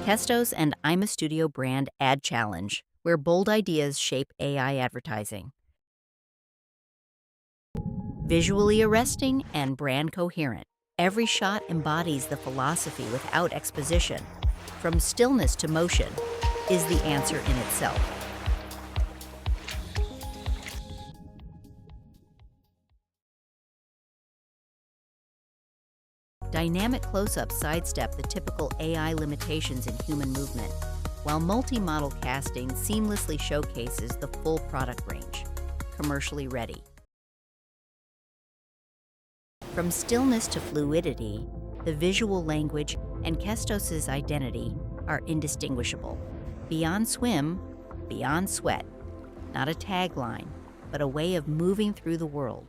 Kestos and Studio brand ad challenge, where bold ideas shape AI advertising. Visually arresting and brand coherent, every shot embodies the philosophy without exposition. From stillness to motion is the answer in itself. Dynamic close-ups sidestep the typical AI limitations in human movement, while multi-model casting seamlessly showcases the full product range, commercially ready. From stillness to fluidity, the visual language and Kestos' identity are indistinguishable. Beyond swim, beyond sweat. Not a tagline, but a way of moving through the world.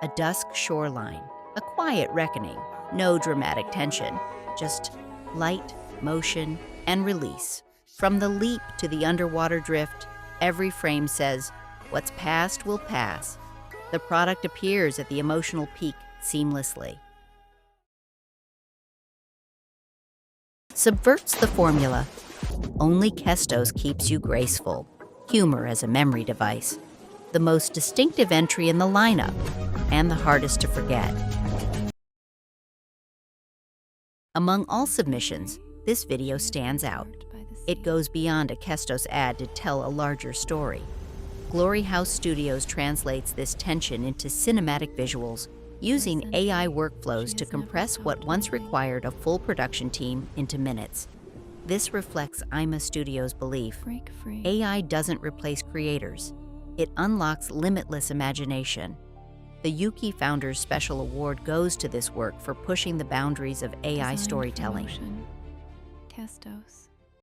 A dusk shoreline, a quiet reckoning, no dramatic tension, just light, motion, and release. From the leap to the underwater drift, every frame says, "What's past will pass." The product appears at the emotional peak seamlessly. Subverts the formula. Only Kestos keeps you graceful. Humor as a memory device. The most distinctive entry in the lineup, and the hardest to forget. Among all submissions, this video stands out. It goes beyond a Kestos ad to tell a larger story. Glory House Studios translates this tension into cinematic visuals, using AI workflows to compress what once required a full production team into minutes. This reflects Studios' belief AI doesn't replace creators. It unlocks limitless imagination. The Yuki Founders Special Award goes to this work for pushing the boundaries of AI storytelling. Kestos.